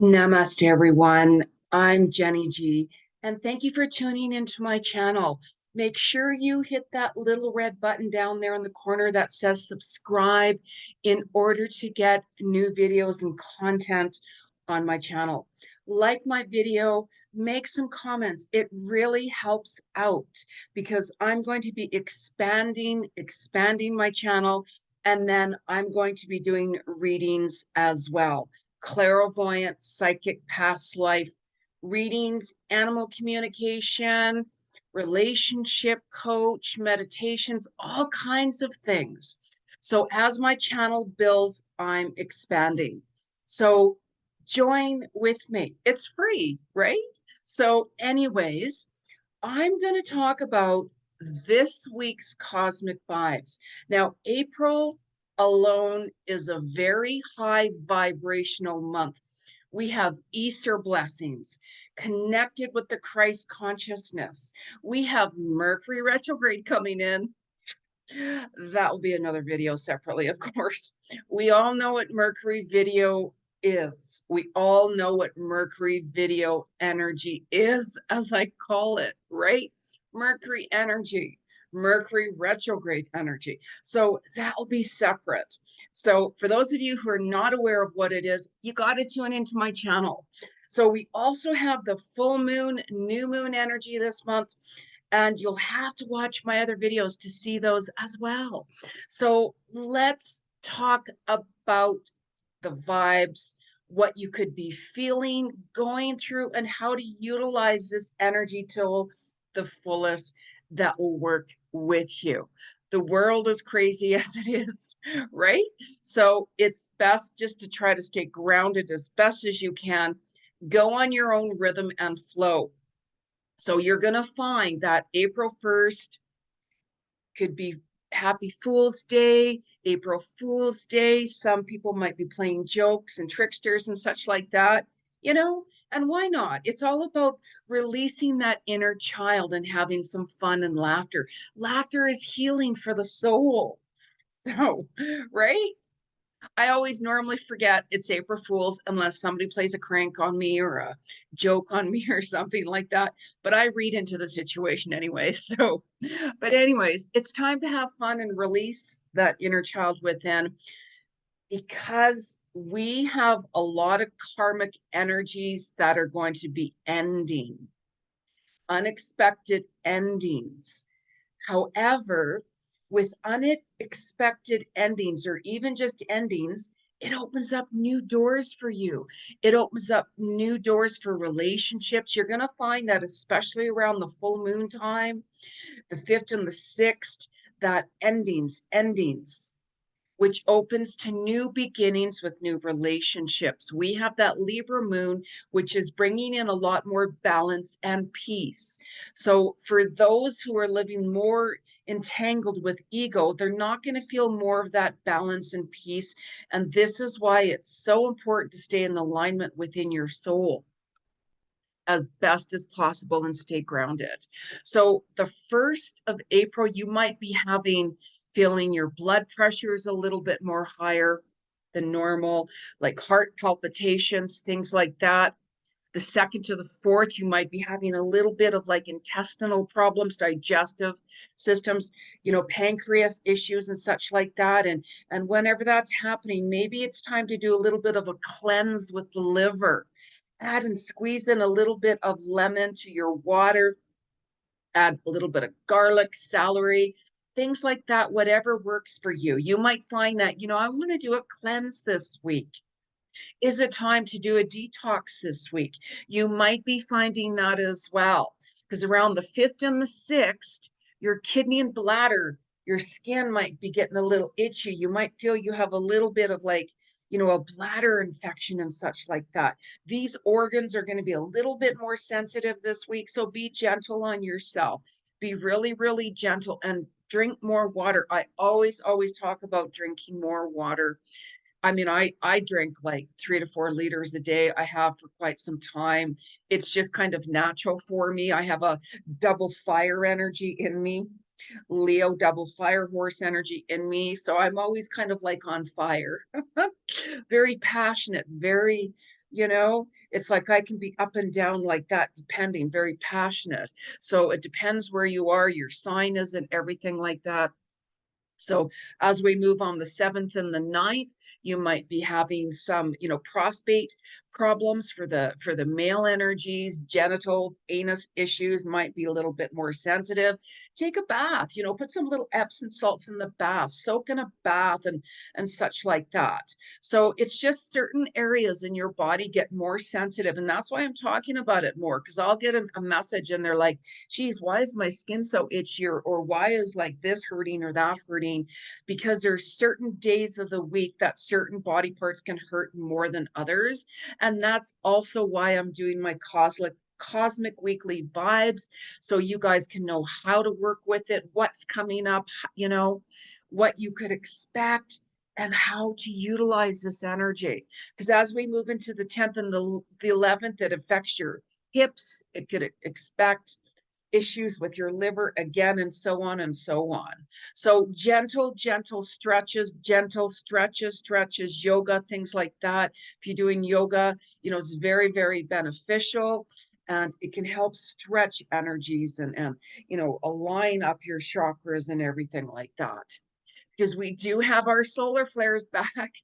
Namaste, everyone. I'm Jenny G, and thank you for tuning into my channel. Make sure you hit that little red button down there in the corner that says subscribe in order to get new videos and content on my channel. Like my video, make some comments. It really helps out because I'm going to be expanding my channel, and then I'm going to be doing readings as well. Clairvoyant, psychic, past life readings, animal communication, relationship coach, meditations, all kinds of things. So as my channel builds, I'm expanding. So join with me. It's free, right? So anyways, I'm going to talk about this week's cosmic vibes. Now, April alone is a very high vibrational month. We have Easter blessings connected with the Christ consciousness. We have Mercury retrograde coming in. That will be another video separately, of course. We all know what Mercury video is. We all know what Mercury video energy is, as I call it, right? Mercury energy, Mercury retrograde energy. So that will be separate. So for those of you who are not aware of what it is, you got to tune into my channel. So we also have the full moon, new moon energy this month, and you'll have to watch my other videos to see those as well. So let's talk about the vibes, what you could be feeling, going through, and how to utilize this energy till the fullest that will work with you. The world is crazy as it is, right? So it's best just to try to stay grounded as best as you can. Go on your own rhythm and flow. So you're going to find that April 1st could be Happy Fool's Day, April Fool's Day. Some people might be playing jokes and tricksters and such like that, you know, and why not? It's all about releasing that inner child and having some fun and laughter. Laughter is healing for the soul. So, right? I always normally forget it's April Fool's unless somebody plays a crank on me or a joke on me or something like that. But I read into the situation anyway. So, but anyways, it's time to have fun and release that inner child within, because we have a lot of karmic energies that are going to be ending, unexpected endings. However, with unexpected endings or even just endings, it opens up new doors for you. It opens up new doors for relationships. You're going to find that, especially around the full moon time, the 5th and the 6th, that endings, which opens to new beginnings with new relationships. We have that Libra moon, which is bringing in a lot more balance and peace. So for those who are living more entangled with ego, they're not going to feel more of that balance and peace. And this is why it's so important to stay in alignment within your soul as best as possible and stay grounded. So the 1st of April, you might be feeling your blood pressure is a little bit more higher than normal, like heart palpitations, things like that. The 2nd to the 4th, you might be having a little bit of like intestinal problems, digestive systems, pancreas issues and such like that. And whenever that's happening, maybe it's time to do a little bit of a cleanse with the liver. Add and squeeze in a little bit of lemon to your water. Add a little bit of garlic, celery, things like that, whatever works for you. You might find that, I want to do a cleanse this week. Is it time to do a detox this week? You might be finding that as well, because around the 5th and the 6th, your kidney and bladder, your skin might be getting a little itchy. You might feel you have a little bit of like, a bladder infection and such like that. These organs are going to be a little bit more sensitive this week. So be gentle on yourself. Be really, really gentle and drink more water. I always talk about drinking more water. I mean, I drink like 3 to 4 liters a day. I have for quite some time. It's just kind of natural for me. I have a double fire energy in me, Leo double fire horse energy in me. So I'm always kind of like on fire, very passionate, very You know, it's like I can be up and down like that, depending, very passionate. So it depends where you are, your sign is, and everything like that. So as we move on the 7th and the 9th, you might be having some, prostate problems for the male energies, genitals, anus issues might be a little bit more sensitive. Take a bath, put some little Epsom salts in the bath, soak in a bath and such like that. So it's just certain areas in your body get more sensitive. And that's why I'm talking about it more, because I'll get a message and they're like, geez, why is my skin so itchy, or why is like this hurting or that hurting? Because there's certain days of the week that certain body parts can hurt more than others. And that's also why I'm doing my cosmic weekly vibes, so you guys can know how to work with it, what's coming up, what you could expect, and how to utilize this energy. Because as we move into the 10th and the 11th, it affects your hips. It could expect issues with your liver again, and so on and so on. So gentle stretches, yoga, things like that. If you're doing yoga, it's very, very beneficial. And it can help stretch energies and align up your chakras and everything like that. Because we do have our solar flares back.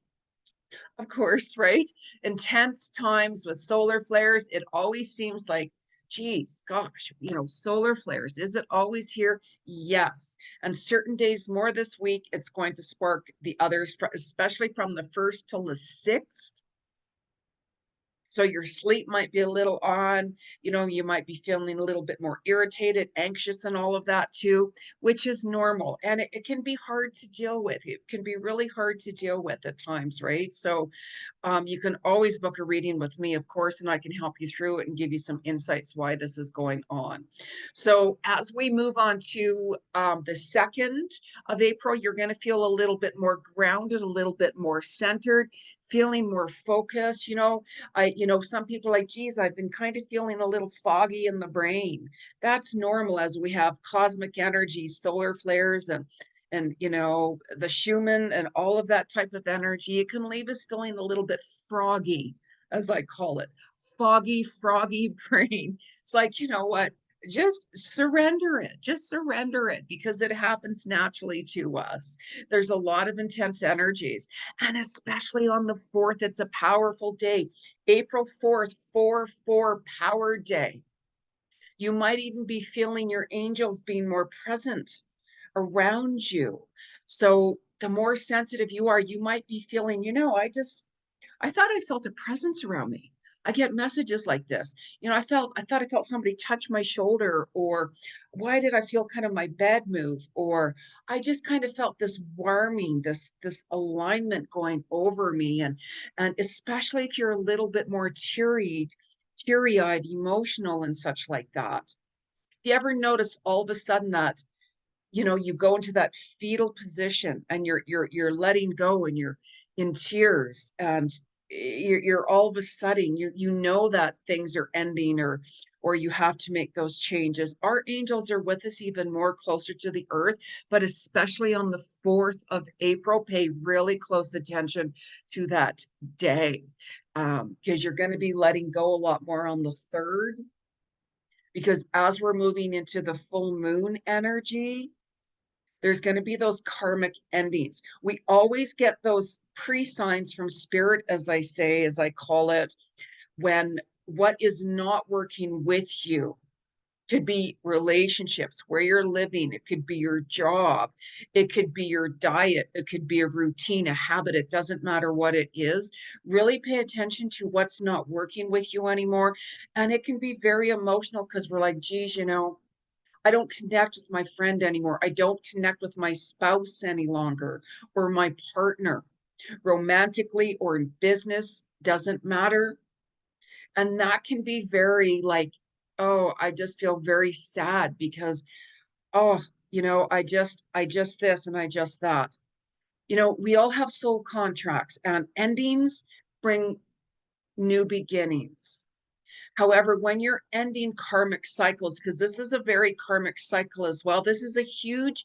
Of course, right? Intense times with solar flares, it always seems like, geez, gosh, solar flares, is it always here? Yes. And certain days more this week, it's going to spark the others, especially from the 1st till the 6th. So your sleep might be a little on, you might be feeling a little bit more irritated, anxious, and all of that too, which is normal. And it can be hard to deal with. It can be really hard to deal with at times, right? So you can always book a reading with me, of course, and I can help you through it and give you some insights why this is going on. So as we move on to the 2nd of April, you're going to feel a little bit more grounded, a little bit more centered, feeling more focused. Some people are like, geez, I've been kind of feeling a little foggy in the brain. That's normal as we have cosmic energy, solar flares, and the Schumann and all of that type of energy. It can leave us feeling a little bit froggy, as I call it, foggy, froggy brain. It's like, you know what? Just surrender it because it happens naturally to us. There's a lot of intense energies, and especially on the 4th, it's a powerful day. April 4th, 4/4 power day. You might even be feeling your angels being more present around you. So the more sensitive you are, you might be feeling, I thought I felt a presence around me. I get messages like this. I thought I felt somebody touch my shoulder, or why did I feel kind of my bed move? Or I just kind of felt this warming, this alignment going over me. And especially if you're a little bit more teary-eyed, emotional and such like that. If you ever notice all of a sudden that you go into that fetal position and you're letting go and you're in tears, and you're all of a sudden you know that things are ending, or you have to make those changes. Our angels are with us even more closer to the earth, but especially on the 4th of April, pay really close attention to that day, because you're going to be letting go a lot more on the 3rd, because as we're moving into the full moon energy, there's going to be those karmic endings. We always get those pre-signs from spirit, as I call it, when what is not working with you. Could be relationships, where you're living. It could be your job. It could be your diet. It could be a routine, a habit. It doesn't matter what it is. Really pay attention to what's not working with you anymore. And it can be very emotional, because we're like, geez, I don't connect with my friend anymore. I don't connect with my spouse any longer, or my partner, romantically or in business, doesn't matter. And that can be very like, oh, I just feel very sad because, oh, I just this and I just that. We all have soul contracts, and endings bring new beginnings. However, when you're ending karmic cycles, because this is a very karmic cycle as well, this is a huge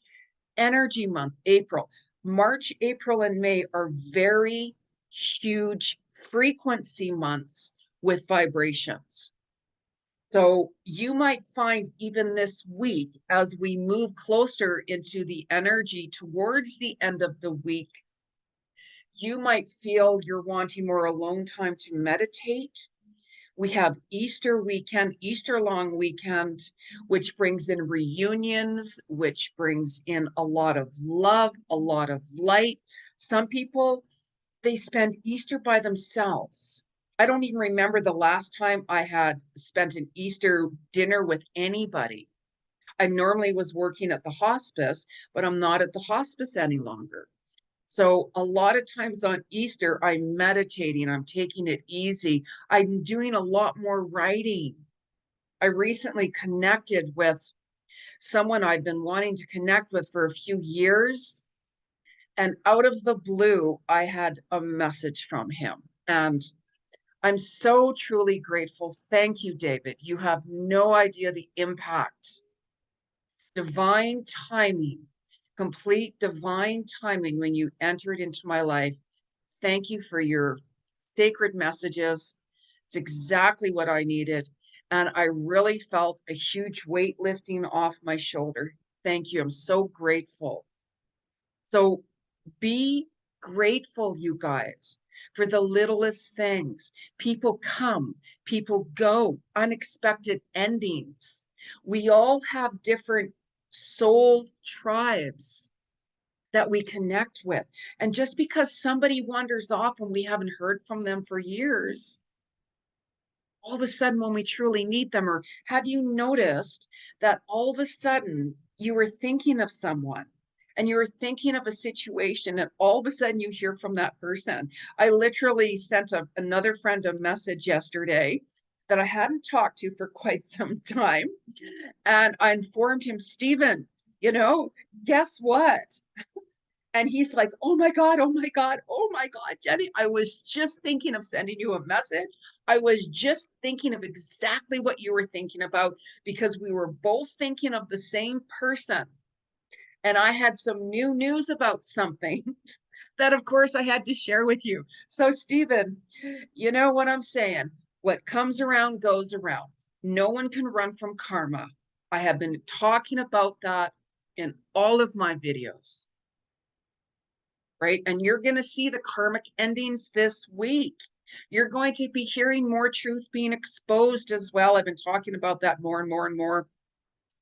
energy month, April. March, April, and May are very huge frequency months with vibrations. So you might find even this week, as we move closer into the energy towards the end of the week, you might feel you're wanting more alone time to meditate. We have Easter weekend, Easter long weekend, which brings in reunions, which brings in a lot of love, a lot of light. Some people, they spend Easter by themselves. I don't even remember the last time I had spent an Easter dinner with anybody. I normally was working at the hospice, but I'm not at the hospice any longer. So a lot of times on Easter, I'm meditating, I'm taking it easy. I'm doing a lot more writing. I recently connected with someone I've been wanting to connect with for a few years. And out of the blue, I had a message from him. And I'm so truly grateful. Thank you, David. You have no idea the impact. Divine timing, complete divine timing when you entered into my life. Thank you for your sacred messages. It's exactly what I needed. And I really felt a huge weight lifting off my shoulder. Thank you. I'm so grateful. So be grateful, you guys, for the littlest things. People come, people go, unexpected endings. We all have different soul tribes that we connect with. And just because somebody wanders off and we haven't heard from them for years, all of a sudden when we truly need them, or have you noticed that all of a sudden you were thinking of someone and you were thinking of a situation and all of a sudden you hear from that person? I literally sent another friend a message yesterday that I hadn't talked to for quite some time. And I informed him, Stephen, guess what? And he's like, oh my God, oh my God, oh my God, Jenny, I was just thinking of sending you a message. I was just thinking of exactly what you were thinking about because we were both thinking of the same person. And I had some new news about something that, of course, I had to share with you. So, Stephen, you know what I'm saying? What comes around goes around. No one can run from karma. I have been talking about that in all of my videos. Right? And you're going to see the karmic endings this week. You're going to be hearing more truth being exposed as well. I've been talking about that more and more and more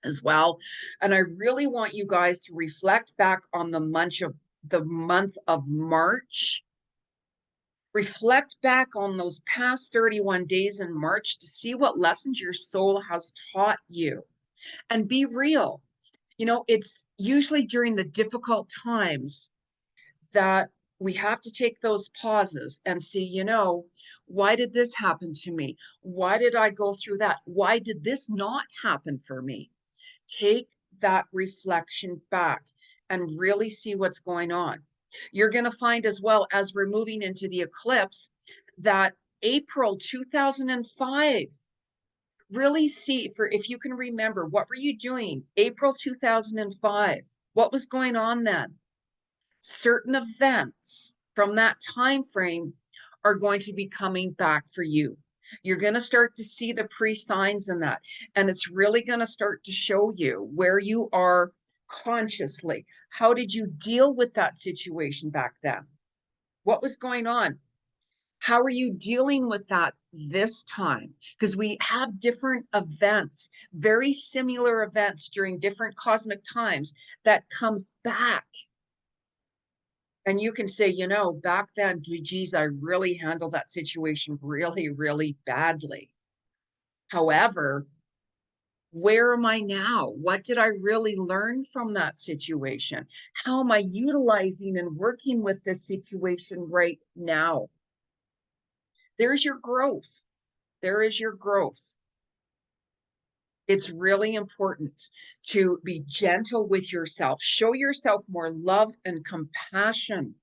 as well. And I really want you guys to reflect back on the month of March. Reflect back on those past 31 days in March to see what lessons your soul has taught you. And be real. It's usually during the difficult times that we have to take those pauses and see, why did this happen to me? Why did I go through that? Why did this not happen for me? Take that reflection back and really see what's going on. You're going to find as well as we're moving into the eclipse that April 2005, really see for if you can remember, what were you doing April 2005? What was going on then? Certain events from that time frame are going to be coming back for you. You're going to start to see the pre-signs in that, and it's really going to start to show you where you are consciously. How did you deal with that situation back then? What was going on? How are you dealing with that this time? Because we have different events, very similar events during different cosmic times that comes back. And you can say, back then, geez, I really handled that situation really, really badly. However, where am I now? What did I really learn from that situation? How am I utilizing and working with this situation right now? There's your growth. There is your growth. It's really important to be gentle with yourself. Show yourself more love and compassion.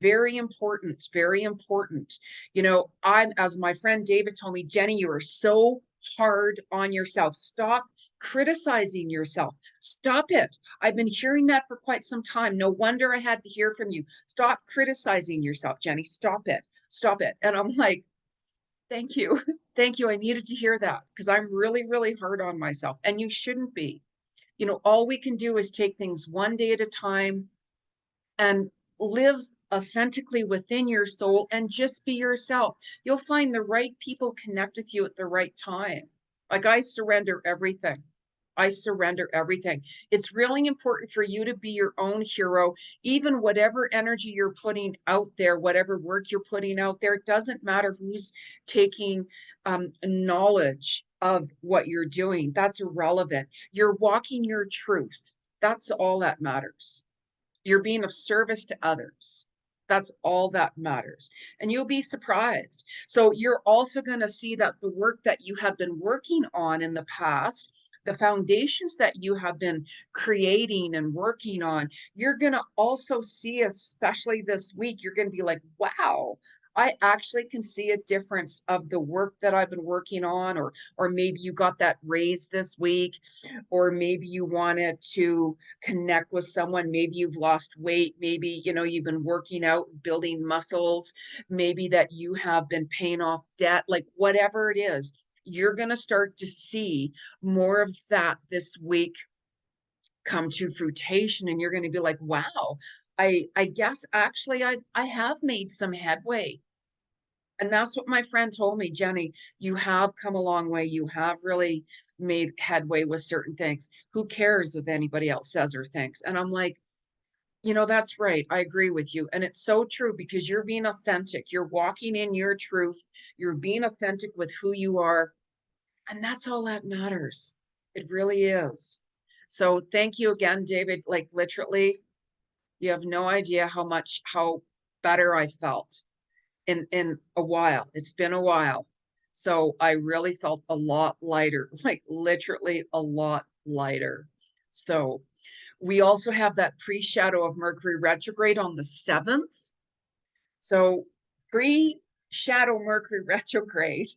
Very important, very important. As my friend David told me, Jenny, you are so hard on yourself. Stop criticizing yourself. Stop it. I've been hearing that for quite some time. No wonder I had to hear from you. Stop criticizing yourself, Jenny. Stop it. stop it. And I'm like, thank you. Thank you. I needed to hear that because I'm really, really hard on myself. And you shouldn't be. You know, all we can do is take things one day at a time and live authentically within your soul and just be yourself. You'll find the right people connect with you at the right time. Like I surrender everything. I surrender everything. It's really important for you to be your own hero. Even whatever energy you're putting out there, whatever work you're putting out there, it doesn't matter who's taking knowledge of what you're doing. That's irrelevant. You're walking your truth. That's all that matters. You're being of service to others. That's all that matters. And you'll be surprised. So you're also going to see that the work that you have been working on in the past, the foundations that you have been creating and working on, you're going to also see, especially this week, you're going to be like, wow, I actually can see a difference of the work that I've been working on, or maybe you got that raise this week, or maybe you wanted to connect with someone. Maybe you've lost weight. Maybe, you know, you've been working out, building muscles. Maybe that you have been paying off debt, like whatever it is, you're going to start to see more of that this week come to fruition. And you're going to be like, wow, I guess actually I have made some headway. And that's what my friend told me, Jenny, you have come a long way. You have really made headway with certain things. Who cares what anybody else says or thinks? And I'm like, you know, that's right. I agree with you. And it's so true because you're being authentic. You're walking in your truth. You're being authentic with who you are. And that's all that matters. It really is. So thank you again, David. Like literally, you have no idea how better I felt in a while. It's been a while. So I really felt a lot lighter, like literally a lot lighter. So we also have that pre-shadow of Mercury retrograde on the 7th. So pre-shadow Mercury retrograde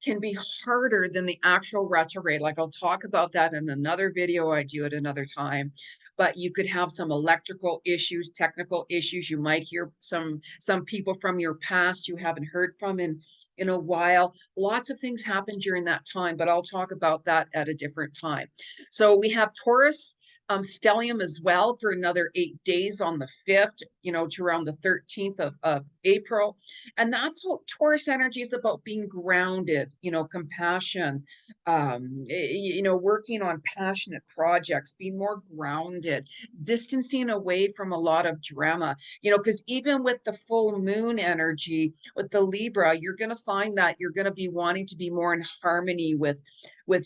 can be harder than the actual retrograde. Like I'll talk about that in another video I do at another time. But you could have some electrical issues, technical issues. You might hear some people from your past you haven't heard from in a while. Lots of things happen during that time, but I'll talk about that at a different time. So we have Taurus stellium as well for another 8 days on the 5th, you know, to around the 13th of April. And that's what Taurus energy is about: being grounded, you know, compassion, you know, working on passionate projects, being more grounded, distancing away from a lot of drama, you know, because even with the full moon energy, with the Libra, you're going to find that you're going to be wanting to be more in harmony with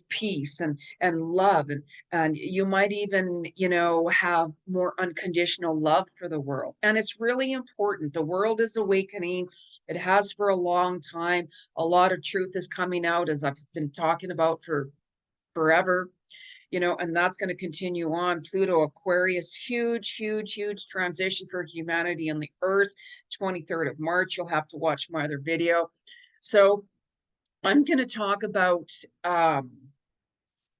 peace and love, and you might even, you know, have more unconditional love for the world. And it's really important. The world is awakening. It has for a long time. A lot of truth is coming out, as I've been talking about for forever, you know, and that's going to continue on. Pluto Aquarius, huge transition for humanity and the earth. 23rd of March. You'll have to watch my other video. So I'm going to talk about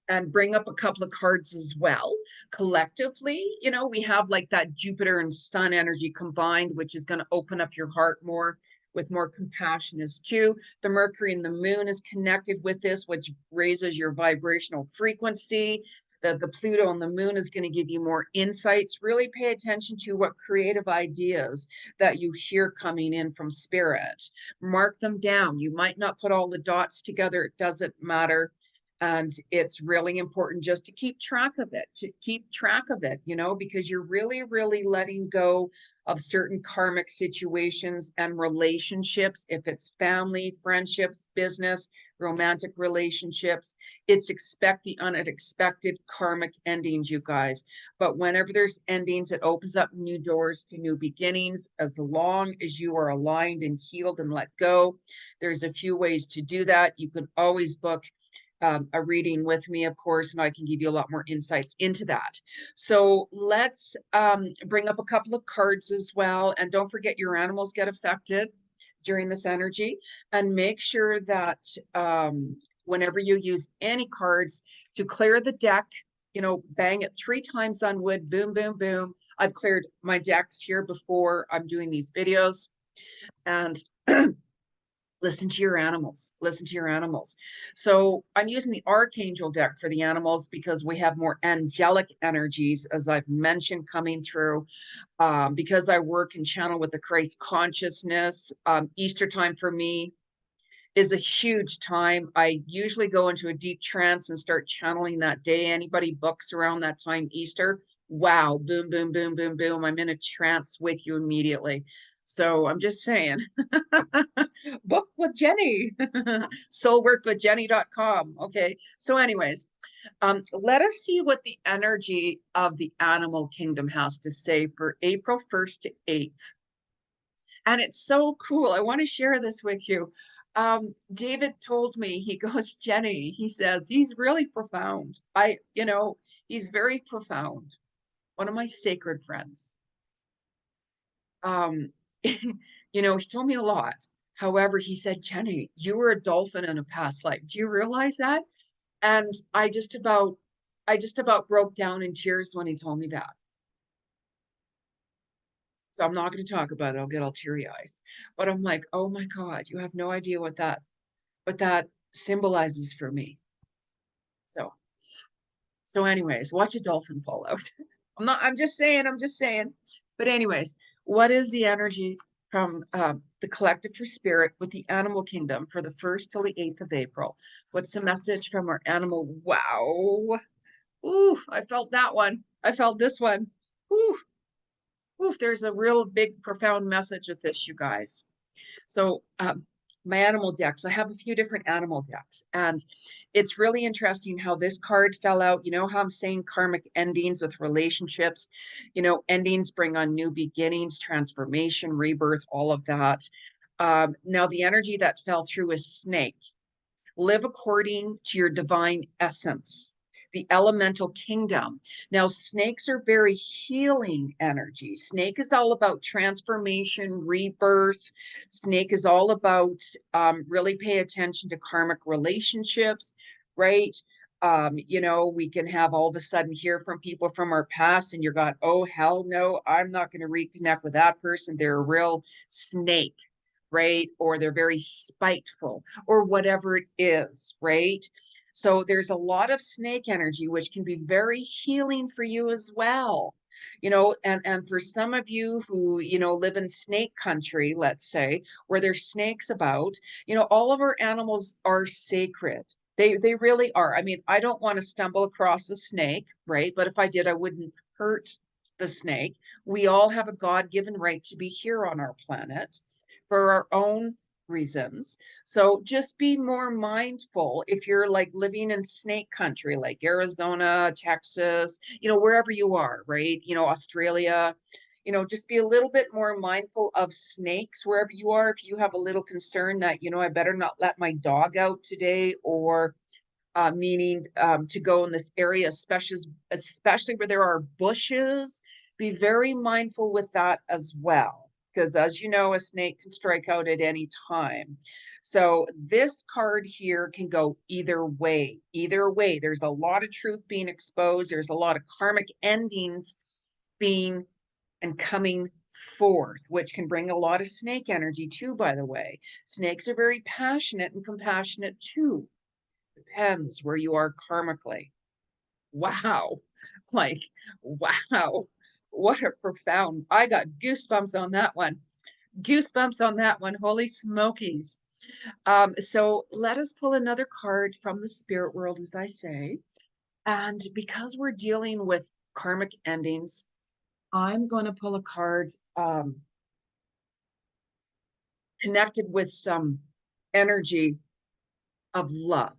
and bring up a couple of cards as well. Collectively, you know, we have like that Jupiter and Sun energy combined, which is going to open up your heart more with more compassion as too. The Mercury and the Moon is connected with this, which raises your vibrational frequency. The Pluto and the Moon is going to give you more insights. Really pay attention to what creative ideas that you hear coming in from spirit. Mark them down. You might not put all the dots together. It doesn't matter. And it's really important just to keep track of it, you know, because you're really letting go of certain karmic situations and relationships. If it's family, friendships, business, romantic relationships, it's expect the unexpected karmic endings, you guys. But whenever there's endings, it opens up new doors to new beginnings. As long as you are aligned and healed and let go, there's a few ways to do that. You can always book a reading with me, of course, and I can give you a lot more insights into that. So let's bring up a couple of cards as well. And don't forget, your animals get affected during this energy. And make sure that whenever you use any cards, to clear the deck, you know, bang it 3 times on wood, boom, boom, boom. I've cleared my decks here before I'm doing these videos. And Listen to your animals. Listen to your animals. So I'm using the Archangel deck for the animals because we have more angelic energies, as I've mentioned, coming through. Because I work and channel with the Christ consciousness, Easter time for me is a huge time. I usually go into a deep trance and start channeling that day. Anybody books around that time, Easter, wow, boom, boom, boom, boom, boom. I'm in a trance with you immediately. So I'm just saying, book with Jenny, soulworkwithjenny.com. Okay. So, anyways, let us see what the energy of the animal kingdom has to say for April 1st to 8th. And it's so cool. I want to share this with you. David told me, he goes, Jenny, he says, he's really profound. He's very profound. One of my sacred friends. Um, he told me a lot. However, he said, Jenny, you were a dolphin in a past life. Do you realize that? And I just about broke down in tears when he told me that. So I'm not going to talk about it. I'll get all teary eyes. But I'm like, oh my God, you have no idea what that symbolizes for me. So anyways, watch a dolphin fall out. I'm just saying. But anyways, what is the energy from the collective for spirit with the animal kingdom for the 1st till the 8th of April? What's the message from our animal? Wow. Ooh, I felt that one. I felt this one. Ooh, ooh, there's a real big, profound message with this, you guys. So, my animal decks, I have a few different animal decks, and it's really interesting how this card fell out. You know how I'm saying karmic endings with relationships, endings bring on new beginnings, transformation, rebirth, all of that. Now, the energy that fell through is snake. Live according to your divine essence, the elemental kingdom. Now, snakes are very healing energy. Snake is all about transformation, rebirth. Snake is all about really pay attention to karmic relationships, right? We can have all of a sudden hear from people from our past, and you're going, oh, hell no, I'm not going to reconnect with that person. They're a real snake, right? Or they're very spiteful, or whatever it is, right? So there's a lot of snake energy, which can be very healing for you as well. And for some of you who, live in snake country, let's say, where there's snakes about, all of our animals are sacred. They really are. I mean, I don't want to stumble across a snake, right? But if I did, I wouldn't hurt the snake. We all have a God-given right to be here on our planet for our own reasons. So just be more mindful if you're like living in snake country, like Arizona, Texas, wherever you are, right? Australia, just be a little bit more mindful of snakes wherever you are. If you have a little concern that, I better not let my dog out today, or meaning to go in this area, especially where there are bushes, be very mindful with that as well. Because as you know, a snake can strike out at any time. So this card here can go either way. Either way, there's a lot of truth being exposed. There's a lot of karmic endings being and coming forth, which can bring a lot of snake energy too, by the way. Snakes are very passionate and compassionate too. Depends where you are karmically. Wow. Like, wow. What a profound. I got goosebumps on that one. Goosebumps on that one. Holy smokies. So let us pull another card from the spirit world, as I say. And because we're dealing with karmic endings, I'm going to pull a card connected with some energy of love.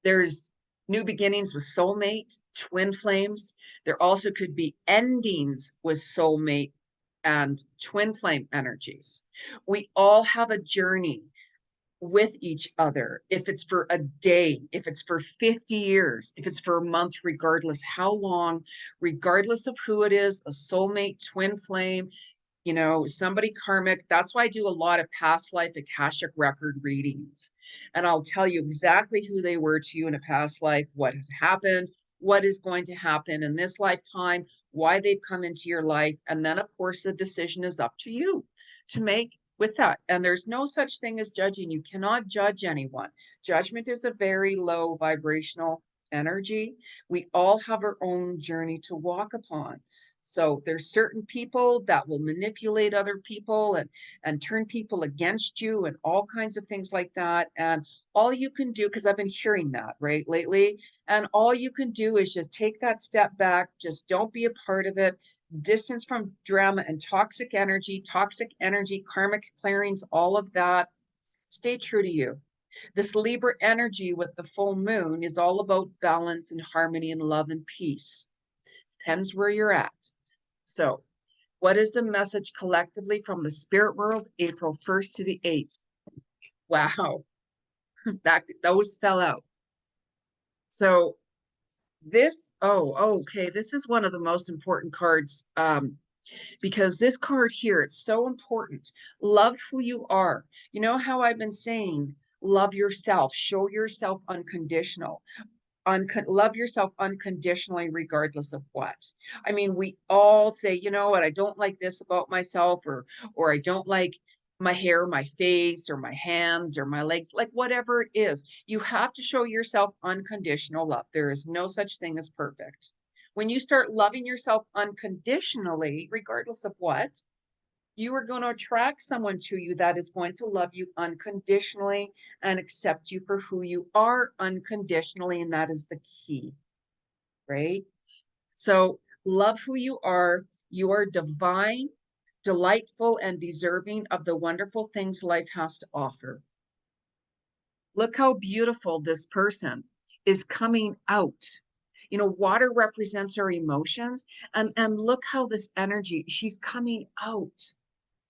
There's new beginnings with soulmate, twin flames. There also could be endings with soulmate and twin flame energies. We all have a journey with each other. If it's for a day, if it's for 50 years, if it's for a month, regardless how long, regardless of who it is, a soulmate, twin flame, somebody karmic. That's why I do a lot of past life Akashic record readings. And I'll tell you exactly who they were to you in a past life, what had happened, what is going to happen in this lifetime, why they've come into your life. And then, of course, the decision is up to you to make with that. And there's no such thing as judging. You cannot judge anyone. Judgment is a very low vibrational energy. We all have our own journey to walk upon. So there's certain people that will manipulate other people and turn people against you and all kinds of things like that. And all you can do, because I've been hearing that right lately, and all you can do is just take that step back, just don't be a part of it, distance from drama and toxic energy, karmic clearings, all of that. Stay true to you. This Libra energy with the full moon is all about balance and harmony and love and peace. Depends where you're at. So, what is the message collectively from the spirit world, April 1st to the 8th? Wow, those fell out. So, okay, this is one of the most important cards because this card here, it's so important. Love who you are. You know how I've been saying, love yourself, show yourself unconditional. Love yourself unconditionally, regardless of what. I mean, we all say, you know what, I don't like this about myself, or I don't like my hair, my face, or my hands, or my legs, like whatever it is. You have to show yourself unconditional love. There is no such thing as perfect. When you start loving yourself unconditionally, regardless of what, you are going to attract someone to you that is going to love you unconditionally and accept you for who you are unconditionally. And that is the key, right? So love who you are. You are divine, delightful, and deserving of the wonderful things life has to offer. Look how beautiful this person is coming out. You know, water represents our emotions, and look how this energy, she's coming out.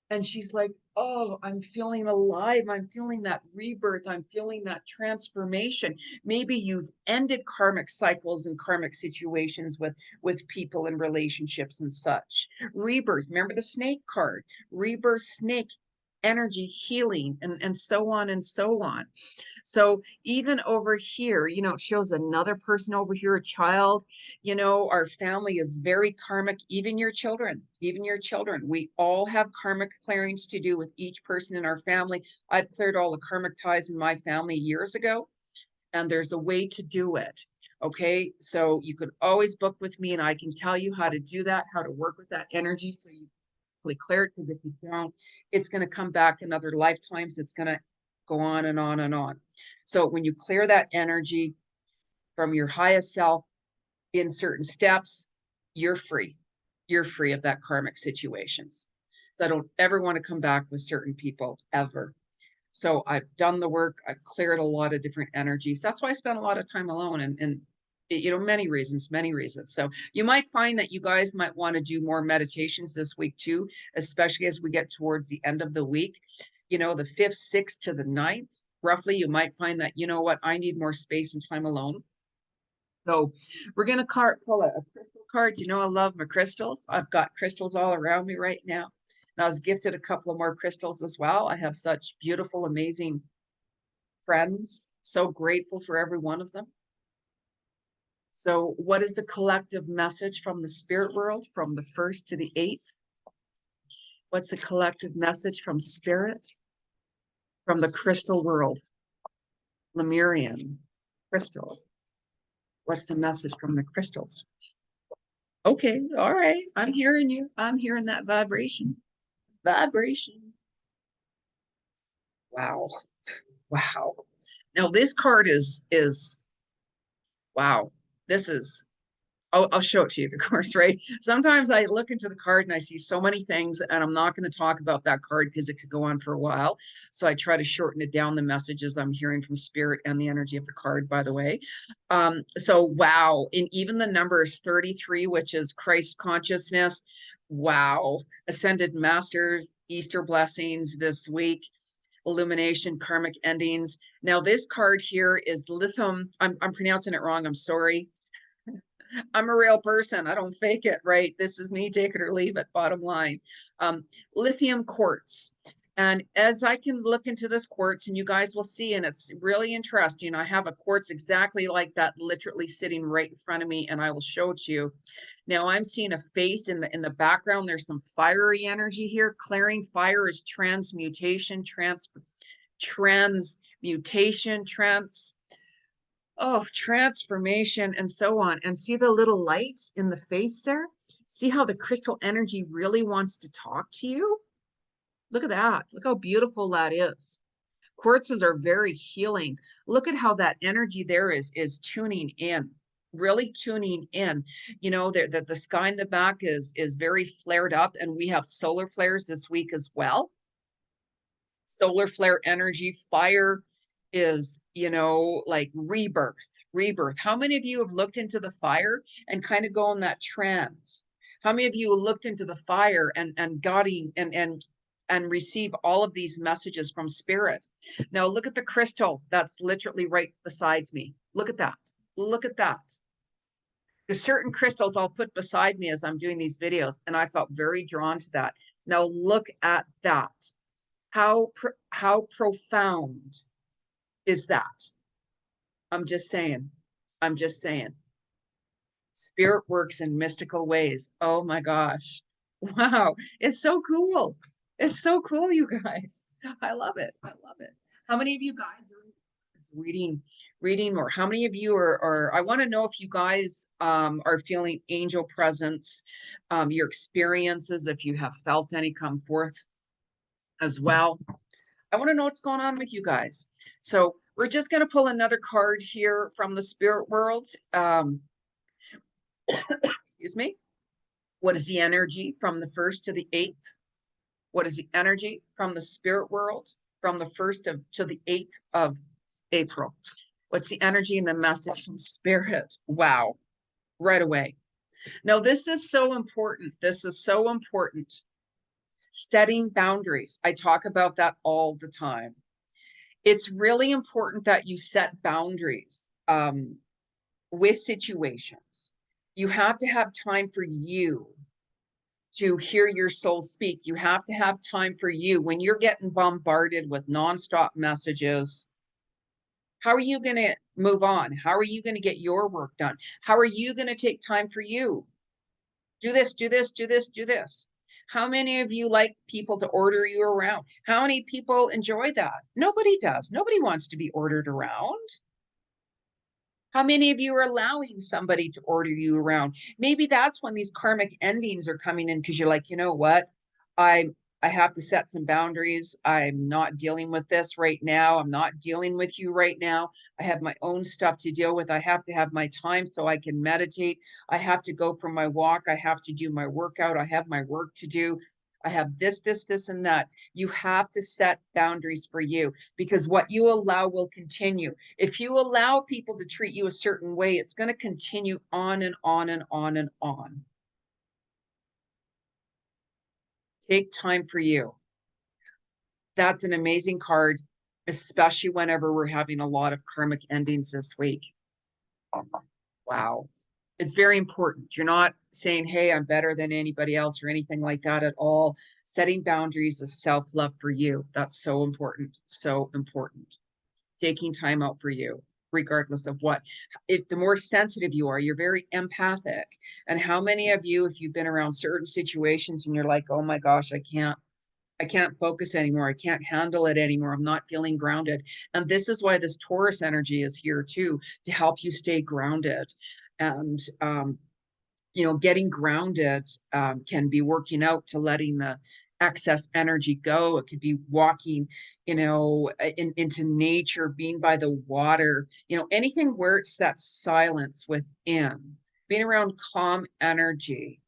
And she's like, oh, I'm feeling alive. I'm feeling that rebirth. I'm feeling that transformation. Maybe you've ended karmic cycles and karmic situations with people and relationships and such. Rebirth. Remember the snake card? Rebirth, snake energy, healing, and so on and so on. So even over here, you know, it shows another person over here, a child. You know, our family is very karmic, even your children, even your children. We all have karmic clearings to do with each person in our family. I've cleared all the karmic ties in my family years ago, and there's a way to do it. Okay, so you could always book with me and I can tell you how to do that, how to work with that energy so you clear it, because if you don't, it's going to come back in other lifetimes. It's going to go on and on and on. So when you clear that energy from your highest self in certain steps, you're free. You're free of that karmic situations. So I don't ever want to come back with certain people ever. So I've done the work. I've cleared a lot of different energies. That's why I spend a lot of time alone, and you know, many reasons, many reasons. So you might find that you guys might want to do more meditations this week too, especially as we get towards the end of the week. You know, the 5th, 6th to the 9th, roughly, you might find that, you know what, I need more space and time alone. So we're going to pull a crystal card. You know, I love my crystals. I've got crystals all around me right now. And I was gifted a couple of more crystals as well. I have such beautiful, amazing friends. So grateful for every one of them. So what is the collective message from the spirit world from the 1st to the 8th? What's the collective message from spirit? From the crystal world, Lemurian crystal. What's the message from the crystals? Okay, all right. I'm hearing you. I'm hearing that vibration. Vibration. Wow. Wow. Now this card is wow. This is I'll show it to you, of course, right? Sometimes I look into the card and I see so many things, and I'm not going to talk about that card because it could go on for a while. So I try to shorten it down, the messages I'm hearing from spirit and the energy of the card, by the way. So wow. And even the number is 33, which is Christ consciousness. Wow. Ascended masters, Easter blessings this week. Illumination, karmic endings. Now, this card here is lithium. I'm pronouncing it wrong. I'm sorry. I'm a real person. I don't fake it, right? This is me, take it or leave it, bottom line. Lithium quartz. And as I can look into this quartz, and you guys will see, and it's really interesting. I have a quartz exactly like that, literally sitting right in front of me, and I will show it to you. Now I'm seeing a face in the background. There's some fiery energy here. Clearing fire is transmutation, transmutation, transformation, and so on. And see the little lights in the face there? See how the crystal energy really wants to talk to you? Look at that. Look how beautiful that is. Quartzes are very healing. Look at how that energy there is tuning in, really tuning in. You know, the sky in the back is very flared up, and we have solar flares this week as well. Solar flare energy, fire is, like rebirth. How many of you have looked into the fire and kind of go in that trance? How many of you looked into the fire and got in and receive all of these messages from spirit? Now look at the crystal that's literally right beside me. Look at that. Look at that. There's certain crystals I'll put beside me as I'm doing these videos, and I felt very drawn to that. Now look at that. How profound is that? I'm just saying. I'm just saying. Spirit works in mystical ways. Oh my gosh. Wow. It's so cool. It's so cool, you guys. I love it. I love it. How many of you guys are reading more? How many of you are I want to know if you guys are feeling angel presence, your experiences, if you have felt any come forth as well. I want to know what's going on with you guys. So we're just going to pull another card here from the spirit world. Excuse me. What is the energy from the 1st to the 8th? What is the energy from the spirit world from the 1st to the 8th of April? What's the energy and the message from spirit? Wow. Right away. Now, this is so important. This is so important. Setting boundaries. I talk about that all the time. It's really important that you set boundaries with situations. You have to have time for you to hear your soul speak. You have to have time for you. When you're getting bombarded with nonstop messages, how are you going to move on? How are you going to get your work done? How are you going to take time for you? Do this, do this, do this, do this. How many of you like people to order you around? How many people enjoy that? Nobody does. Nobody wants to be ordered around. How many of you are allowing somebody to order you around? Maybe that's when these karmic endings are coming in, because you're like, you know what? I I have to set some boundaries. I'm not dealing with this right now. I'm not dealing with you right now. I have my own stuff to deal with. I have to have my time so I can meditate. I have to go for my walk. I have to do my workout. I have my work to do. I have this, and that. You have to set boundaries for you, because what you allow will continue. If you allow people to treat you a certain way, it's going to continue on and on and on and on. Take time for you. That's an amazing card, especially whenever we're having a lot of karmic endings this week. Wow. It's very important. You're not saying, hey, I'm better than anybody else or anything like that at all. Setting boundaries is self-love for you. That's so important. So important. Taking time out for you, regardless of what. If the more sensitive you are, you're very empathic. And how many of you, if you've been around certain situations and you're like, oh my gosh, I can't focus anymore. I can't handle it anymore. I'm not feeling grounded. And this is why this Taurus energy is here too, to help you stay grounded. And, getting grounded can be working out to letting the excess energy go. It could be walking, into nature, being by the water, anything where it's that silence within, being around calm energy.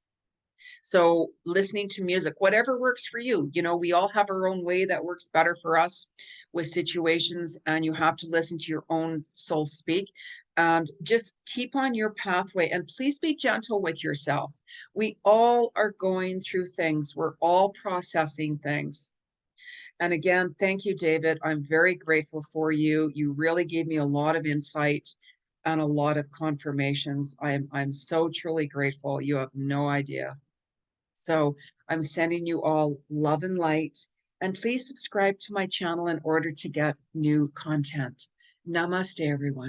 So listening to music, whatever works for you, we all have our own way that works better for us with situations, and you have to listen to your own soul speak, and just keep on your pathway, and please be gentle with yourself. We all are going through things. We're all processing things. And again, thank you, David. I'm very grateful for you. You really gave me a lot of insight and a lot of confirmations. I'm so truly grateful. You have no idea. So I'm sending you all love and light, And please subscribe to my channel in order to get new content. Namaste, everyone.